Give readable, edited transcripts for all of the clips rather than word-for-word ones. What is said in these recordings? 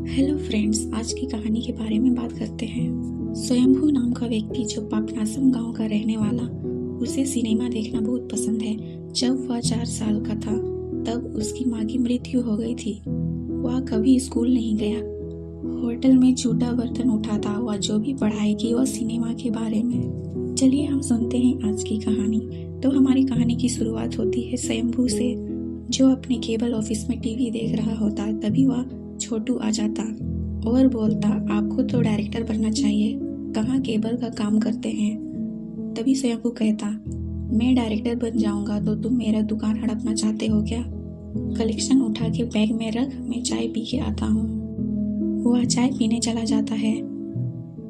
Hello friends, आज की कहानी के बारे में बात करते हैं। स्वयंभू नाम का व्यक्ति जो पापनासम गांव का रहने वाला, उसे सिनेमा देखना बहुत पसंद है। जब वह 4 साल का था तब उसकी माँ की मृत्यु हो गई थी। वह कभी स्कूल नहीं गया, होटल में झूठा बर्तन उठाता। वह जो भी पढ़ाई की वह सिनेमा के बारे में। चलिए हम सुनते हैं आज की कहानी। तो हमारी कहानी की शुरुआत होती है स्वयंभू से, जो अपने केबल ऑफिस में टीवी देख रहा होता। तभी वह छोटू आ जाता और बोलता, आपको तो डायरेक्टर बनना चाहिए, कहाँ केबल का काम करते हैं। तभी स्वयंभू कहता, मैं डायरेक्टर बन जाऊंगा तो तुम मेरा दुकान हड़पना चाहते हो क्या? कलेक्शन उठा के बैग में रख, मैं चाय पी के आता हूँ। वह चाय पीने चला जाता है।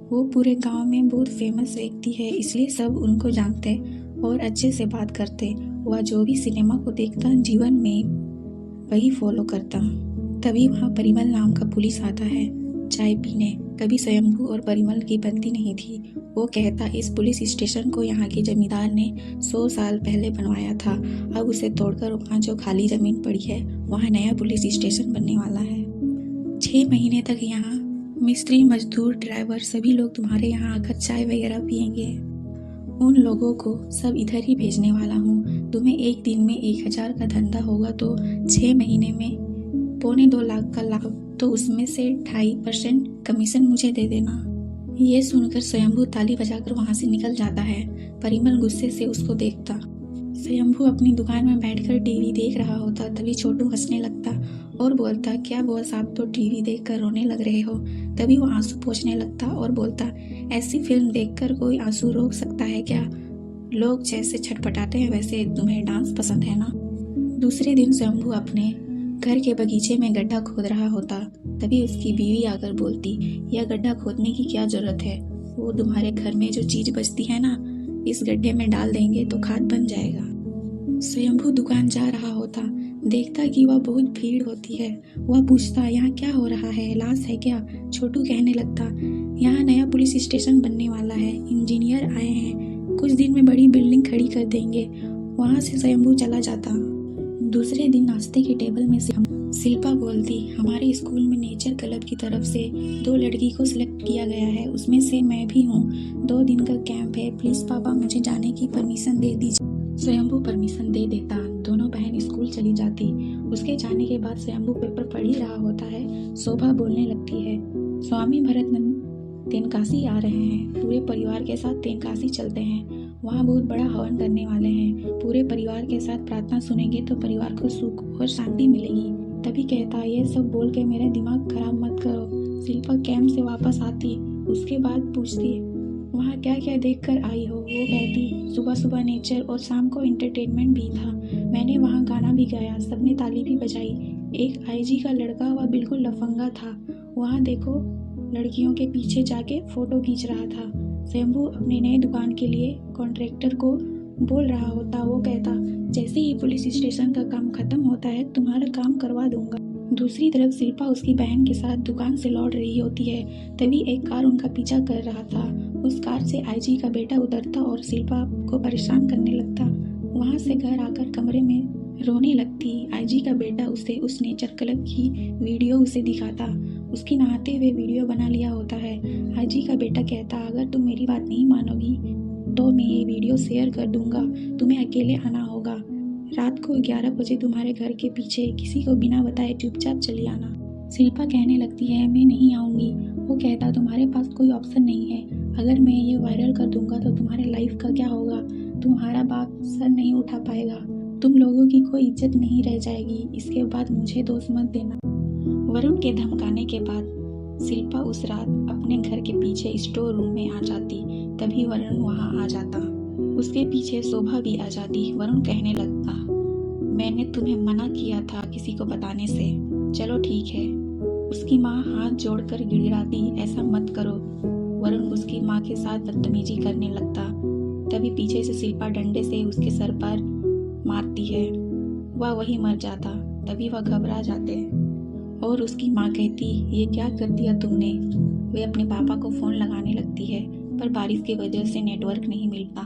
वो पूरे गांव में बहुत फेमस व्यक्ति है, इसलिए सब उनको जानते और अच्छे से बात करते। वह जो भी सिनेमा को देखता जीवन में वही फॉलो करता। तभी वहाँ परिमल नाम का पुलिस आता है चाय पीने। कभी स्वयंभू और परिमल की बनती नहीं थी। वो कहता, इस पुलिस स्टेशन को यहाँ के जमींदार ने 100 साल पहले बनवाया था। अब उसे तोड़कर वहाँ जो खाली जमीन पड़ी है वहाँ नया पुलिस स्टेशन बनने वाला है। 6 महीने तक यहाँ मिस्त्री, मजदूर, ड्राइवर सभी लोग तुम्हारे यहाँ आकर चाय वगैरह पियेंगे। उन लोगों को सब इधर ही भेजने वाला हूँ। तुम्हें एक दिन में 1000 का धंधा होगा तो 6 महीने में 2.25 लाख का लाभ, तो उसमें से 2.5% कमीशन मुझे दे देना। ये सुनकर स्वयंभू ताली बजाकर वहां से निकल जाता है। परिमल गुस्से से उसको देखता। स्वयंभू अपनी दुकान में बैठकर टीवी देख रहा होता। तभी छोटू हंसने लगता और बोलता, क्या बॉस, आप तो टीवी देखकर रोने लग रहे हो। तभी वो आंसू पोंछने लगता और बोलता, ऐसी फिल्म देखकर कोई आंसू रोक सकता है क्या? लोग जैसे छटपटाते हैं वैसे तुम्हें डांस पसंद है ना। दूसरे दिन स्वयंभू अपने घर के बगीचे में गड्ढा खोद रहा होता। तभी उसकी बीवी आकर बोलती, यह गड्ढा खोदने की क्या जरूरत है? वो तुम्हारे घर में जो चीज बचती है ना, इस गड्ढे में डाल देंगे तो खाद बन जाएगा। स्वयंभू दुकान जा रहा होता, देखता कि वह बहुत भीड़ होती है। वह पूछता, यहाँ क्या हो रहा है, लाश है क्या? छोटू कहने लगता, यहाँ नया पुलिस स्टेशन बनने वाला है, इंजीनियर आए हैं, कुछ दिन में बड़ी बिल्डिंग खड़ी कर देंगे। वहाँ से स्वयंभू चला जाता। दूसरे दिन नाश्ते के टेबल में शिल्पा बोलती, हमारे स्कूल में नेचर क्लब की तरफ से 2 लड़की को सिलेक्ट किया गया है, उसमें से मैं भी हूँ। 2 दिन का कैंप है, प्लीज पापा मुझे जाने की परमिशन दे दीजिए। स्वयंभू परमिशन दे देता। दोनों बहन स्कूल चली जाती। उसके जाने के बाद स्वयंभू पेपर पढ़ ही रहा होता है। शोभा बोलने लगती है, स्वामी भरतनंद तेनकासी आ रहे हैं, पूरे परिवार के साथ तेनकासी चलते हैं, वहाँ बहुत बड़ा हवन करने वाले हैं, पूरे परिवार के साथ प्रार्थना सुनेंगे तो परिवार को सुख और शांति मिलेगी। तभी कहता, ये सब बोल के मेरा दिमाग खराब मत करो। शिल्पा कैंप से वापस आती, उसके बाद पूछती, वहाँ क्या क्या देख कर आई हो? वो कहती, सुबह सुबह नेचर और शाम को एंटरटेनमेंट भी था, मैंने वहाँ गाना भी गाया, सबने ताली भी बजाई। एक आईजी का लड़का, वह बिल्कुल लफंगा था, वहाँ देखो लड़कियों के पीछे जाके फोटो खींच रहा था। स्वयंभू अपने नए दुकान के लिए कॉन्ट्रैक्टर को बोल रहा होता। वो कहता, जैसे ही पुलिस स्टेशन का काम खत्म होता है तुम्हारा काम करवा दूंगा। दूसरी तरफ शिल्पा उसकी बहन के साथ दुकान से लौट रही होती है। तभी एक कार उनका पीछा कर रहा था। उस कार से आईजी का बेटा उतरता और शिल्पा को परेशान करने लगता। वहाँ से घर आकर कमरे में रोने लगती। आईजी का बेटा उसे उस नेचर क्लब की वीडियो उसे दिखाता। उसकी नहाते हुए वीडियो बना लिया होता है। आईजी का बेटा कहता, अगर तुम मेरी बात नहीं मानोगी तो मैं ये वीडियो शेयर कर दूंगा, तुम्हें अकेले आना होगा। रात को 11 बजे तुम्हारे घर के पीछे किसी को बिना बताए चुपचाप चली आना। शिल्पा कहने लगती है, मैं नहीं आऊँगी। वो कहता, तुम्हारे पास कोई ऑप्शन नहीं है, अगर मैं ये वायरल कर दूंगा तो तुम्हारे लाइफ का क्या होगा? तुम्हारा बाप सर नहीं उठा पाएगा, तुम लोगों की कोई इज्जत नहीं रह जाएगी। इसके बाद मुझे दोष मत देना। वरुण के धमकाने के बाद शिल्पा उस रात अपने घर के पीछे स्टोर रूम में आ जाती। तभी वरुण वहां आ जाता। उसके पीछे शोभा भी आ जाती। वरुण कहने लगता, मैंने तुम्हें मना किया था किसी को बताने से। चलो ठीक है। उसकी माँ हाथ जोड़कर गिड़गिड़ाती, ऐसा मत करो। वरुण उसकी माँ के साथ बदतमीजी करने लगता। तभी पीछे से शिल्पा डंडे से उसके सर पर मारती है। वह वही मर जाता। तभी वह घबरा जाते और उसकी माँ कहती, ये क्या कर दिया तुमने? वे अपने पापा को फ़ोन लगाने लगती है, पर बारिश की वजह से नेटवर्क नहीं मिलता,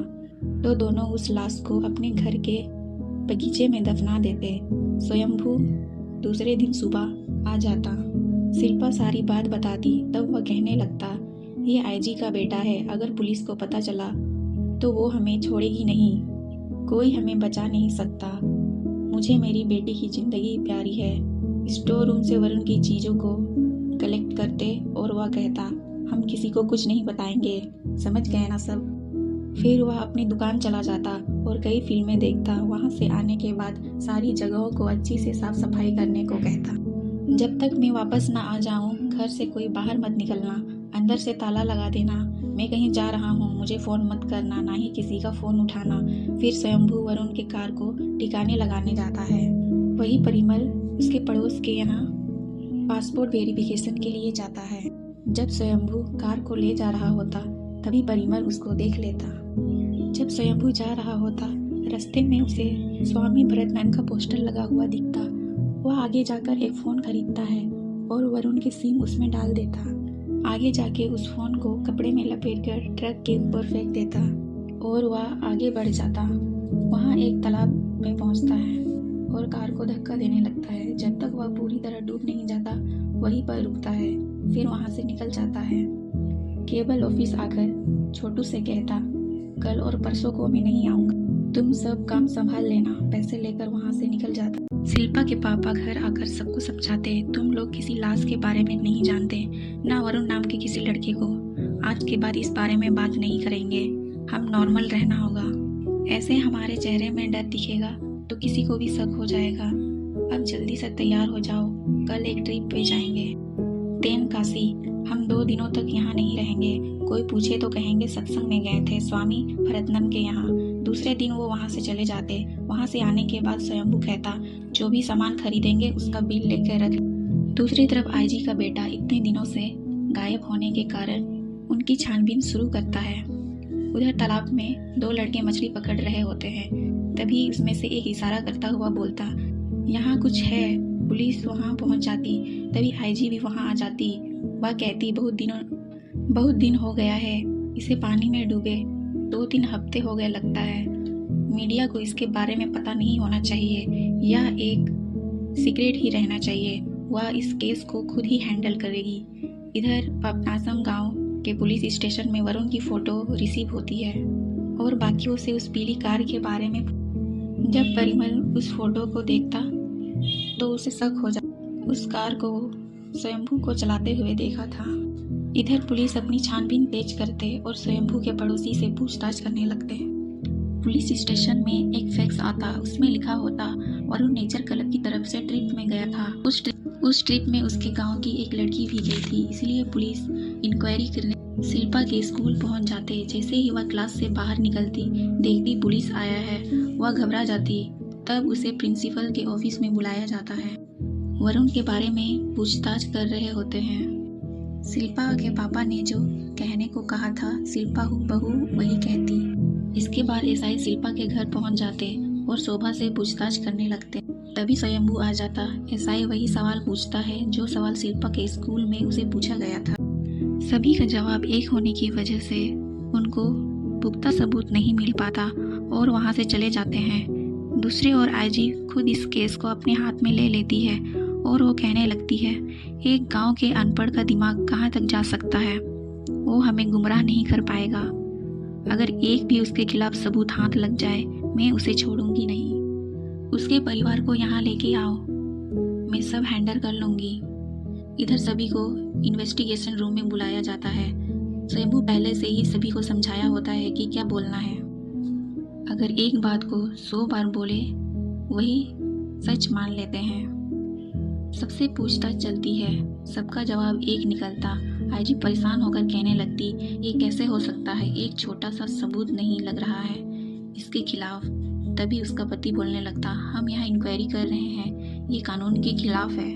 तो दोनों उस लाश को अपने घर के बगीचे में दफना देते। स्वयंभू दूसरे दिन सुबह आ जाता। शिल्पा सारी बात बताती। तब वह कहने लगता, ये आईजी का बेटा है, अगर पुलिस को पता चला तो वो हमें छोड़ेगी नहीं, कोई हमें बचा नहीं सकता। मुझे मेरी बेटी की ज़िंदगी प्यारी है। स्टोर रूम से वरुण की चीज़ों को कलेक्ट करते और वह कहता, हम किसी को कुछ नहीं बताएंगे, समझ गए ना सब। फिर वह अपनी दुकान चला जाता और कई फिल्में देखता। वहाँ से आने के बाद सारी जगहों को अच्छी से साफ सफाई करने को कहता। जब तक मैं वापस ना आ जाऊँ, घर से कोई बाहर मत निकलना, अंदर से ताला लगा देना। मैं कहीं जा रहा हूँ, मुझे फ़ोन मत करना, ना ही किसी का फ़ोन उठाना। फिर स्वयंभू वरुण के कार को ठिकाने लगाने जाता है। वही परिमल उसके पड़ोस के यहाँ पासपोर्ट वेरिफिकेशन के लिए जाता है। जब स्वयंभू कार को ले जा रहा होता तभी परिमल उसको देख लेता। जब स्वयंभू जा रहा होता, रास्ते में उसे स्वामी भरतनंद का पोस्टर लगा हुआ दिखता। वह आगे जाकर एक फ़ोन खरीदता है और वरुण की सिम उसमें डाल देता। आगे जाके उस फ़ोन को कपड़े में लपेटकर ट्रक के ऊपर फेंक देता और वह आगे बढ़ जाता। वहाँ एक तालाब में पहुँचता है और कार को धक्का देने लगता है। जब तक वह पूरी तरह डूब नहीं जाता वहीं पर रुकता है, फिर वहाँ से निकल जाता है। केबल ऑफिस आकर छोटू से कहता, कल और परसों को मैं नहीं आऊँगा, तुम सब काम संभाल लेना। पैसे लेकर वहाँ से निकल जाता। शिल्पा के पापा घर आकर सबको समझाते, तुम लोग किसी लाश के बारे में नहीं जानते, ना वरुण नाम के किसी लड़के को। आज के बाद इस बारे में बात नहीं करेंगे, हम नॉर्मल रहना होगा। ऐसे हमारे चेहरे में डर दिखेगा तो किसी को भी शक हो जाएगा। अब जल्दी से तैयार हो जाओ, कल एक ट्रिप पे जाएंगे, तेनकासी। हम 2 दिनों तक यहाँ नहीं रहेंगे। कोई पूछे तो कहेंगे सत्संग में गए थे स्वामी भरतनंद के यहाँ। दूसरे दिन वो वहाँ से चले जाते। वहाँ से आने के बाद स्वयंभू कहता, जो भी सामान खरीदेंगे उसका बिल लेकर रख। दूसरी तरफ आईजी का बेटा इतने दिनों से गायब होने के कारण उनकी छानबीन शुरू करता है। उधर तालाब में 2 लड़के मछली पकड़ रहे होते हैं। तभी उसमें से एक इशारा करता हुआ बोलता, यहाँ कुछ है। पुलिस वहाँ पहुँच जाती। तभी आईजी भी वहाँ आ जाती। वह कहती, बहुत दिन हो गया है इसे पानी में डूबे, 2-3 हफ्ते हो गए लगता है। मीडिया को इसके बारे में पता नहीं होना चाहिए, यह एक सीक्रेट ही रहना चाहिए। वह इस केस को खुद ही हैंडल करेगी। इधर पापनासम गांव के पुलिस स्टेशन में वरुण की फ़ोटो रिसीव होती है और बाकियों से उस पीली कार के बारे में। जब परिमल उस फोटो को देखता तो उसे शक हो जाता। उस कार को स्वयंभू को चलाते हुए देखा था। इधर पुलिस अपनी छानबीन तेज करते और स्वयंभू के पड़ोसी से पूछताछ करने लगते। पुलिस स्टेशन में एक फैक्स आता, उसमें लिखा होता, वरुण नेचर क्लब की तरफ से ट्रिप में गया था। उस ट्रिप में उसके गांव की एक लड़की भी गई थी, इसलिए पुलिस इंक्वायरी करने शिल्पा के स्कूल पहुंच जाते। जैसे ही वह क्लास से बाहर निकलती, देखती पुलिस आया है, वह घबरा जाती। तब उसे प्रिंसिपल के ऑफिस में बुलाया जाता है। वरुण के बारे में पूछताछ कर रहे होते हैं। शिल्पा के पापा ने जो कहने को कहा था, शिल्पा हूबहू वही कहती। इसके बाद एसआई शिल्पा के घर पहुंच जाते और शोभा से पूछताछ करने लगते। तभी स्वयंभू आ जाता। एसआई वही सवाल पूछता है जो सवाल शिल्पा के स्कूल में उसे पूछा गया था। सभी का जवाब एक होने की वजह से उनको पुख्ता सबूत नहीं मिल पाता और वहां से चले जाते हैं। दूसरी ओर आईजी खुद इस केस को अपने हाथ में ले लेती है और वो कहने लगती है, एक गांव के अनपढ़ का दिमाग कहाँ तक जा सकता है, वो हमें गुमराह नहीं कर पाएगा। अगर एक भी उसके खिलाफ सबूत हाथ लग जाए, मैं उसे छोड़ूंगी नहीं। उसके परिवार को यहाँ लेके आओ, मैं सब हैंडल कर लूँगी। इधर सभी को इन्वेस्टिगेशन रूम में बुलाया जाता है। स्वयंभू पहले से ही सभी को समझाया होता है कि क्या बोलना है। अगर एक बात को 100 बार बोले, वही सच मान लेते हैं। सबसे पूछताछ चलती है, सबका जवाब एक निकलता। आईजी परेशान होकर कहने लगती, ये कैसे हो सकता है, एक छोटा सा सबूत नहीं लग रहा है इसके खिलाफ। तभी उसका पति बोलने लगता, हम यहाँ इंक्वायरी कर रहे हैं, ये कानून के खिलाफ है।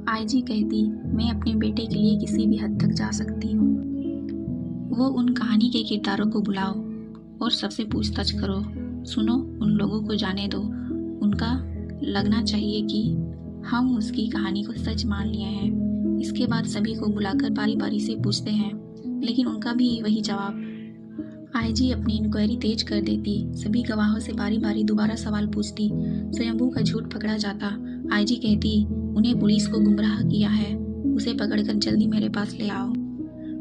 आईजी कहती, मैं अपने बेटे के लिए किसी भी हद तक जा सकती हूँ। वो उन कहानी के किरदारों को बुलाओ और सबसे पूछताछ करो। सुनो, उन लोगों को जाने दो, उनका लगना चाहिए कि हम उसकी कहानी को सच मान लिए हैं। इसके बाद सभी को बुलाकर बारी बारी से पूछते हैं, लेकिन उनका भी वही जवाब। आईजी अपनी इंक्वायरी तेज कर देती। सभी गवाहों से बारी बारी दोबारा सवाल पूछती। स्वयंभू का झूठ पकड़ा जाता। आईजी कहती, उन्हें पुलिस को गुमराह किया है, उसे पकड़कर जल्दी मेरे पास ले आओ।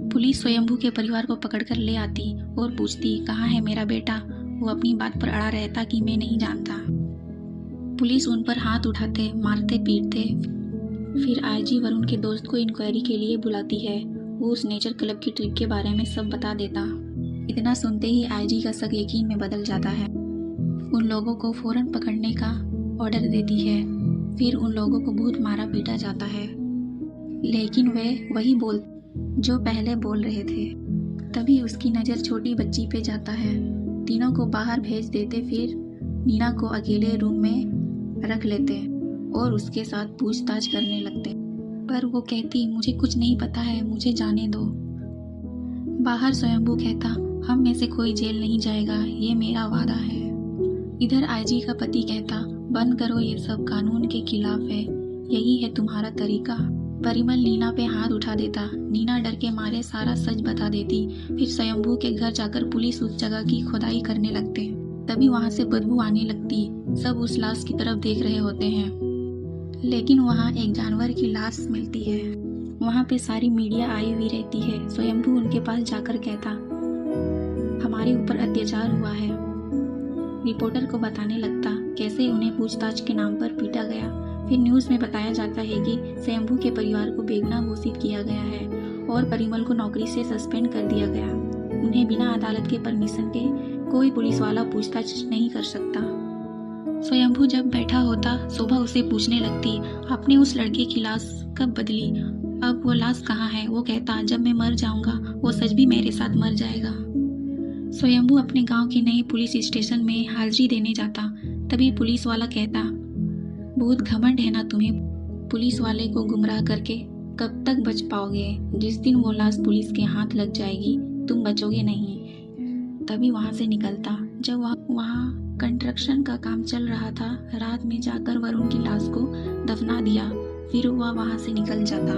पुलिस स्वयंभू के परिवार को पकड़कर ले आती और पूछती कहाँ है मेरा बेटा। वो अपनी बात पर अड़ा रहता कि मैं नहीं जानता। पुलिस उन पर हाथ उठाते, मारते, पीटते। फिर आईजी वरुण के दोस्त को इंक्वायरी के लिए बुलाती है। वो उस नेचर क्लब की ट्रिप के बारे में सब बता देता। इतना सुनते ही आईजी का शक यकीन में बदल जाता है। उन लोगों को फौरन पकड़ने का ऑर्डर देती है। फिर उन लोगों को बहुत मारा पीटा जाता है, लेकिन वे वही बोल जो पहले बोल रहे थे। तभी उसकी नज़र छोटी बच्ची पे जाता है। तीनों को बाहर भेज देते, फिर नीना को अकेले रूम में रख लेते और उसके साथ पूछताछ करने लगते। पर वो कहती मुझे कुछ नहीं पता है, मुझे जाने दो। बाहर स्वयंभू कहता हम में से कोई जेल नहीं जाएगा, ये मेरा वादा है। इधर आईजी का पति कहता बंद करो, ये सब कानून के खिलाफ है, यही है तुम्हारा तरीका। परिमल नीना पे हाथ उठा देता। नीना डर के मारे सारा सच बता देती। फिर स्वयंभू के घर जाकर पुलिस उस जगह की खुदाई करने लगते। तभी वहां से बदबू आने लगती। सब उस लाश की तरफ देख रहे होते हैं, लेकिन वहां एक जानवर की लाश मिलती है। वहां पे सारी मीडिया आई हुई रहती है। स्वयंभू उनके पास जाकर कहता हमारे ऊपर अत्याचार हुआ है। रिपोर्टर को बताने लगता कैसे उन्हें पूछताछ के नाम पर पीटा गया। फिर न्यूज़ में बताया जाता है कि स्वयंभू के परिवार को बेगुनाह घोषित किया गया है और परिमल को नौकरी से सस्पेंड कर दिया गया। उन्हें बिना अदालत के परमिशन के कोई पुलिस वाला पूछताछ नहीं कर सकता। स्वयंभू जब बैठा होता, शोभा उसे पूछने लगती आपने उस लड़के की लाश कब बदली, अब वो लाश कहाँ है। वो कहता जब मैं मर जाऊंगा वो सच भी मेरे साथ मर जाएगा। स्वयंभू अपने गांव के नए पुलिस स्टेशन में हाजिरी देने जाता। तभी पुलिस वाला कहता बहुत घमंड है ना तुम्हें, पुलिस वाले को गुमराह करके कब तक बच पाओगे। जिस दिन वो लाश पुलिस के हाथ लग जाएगी तुम बचोगे नहीं। तभी वहां से निकलता। जब वहाँ कंस्ट्रक्शन का काम चल रहा था, रात में जाकर वरुण की लाश को दफना दिया। फिर वह वहां से निकल जाता।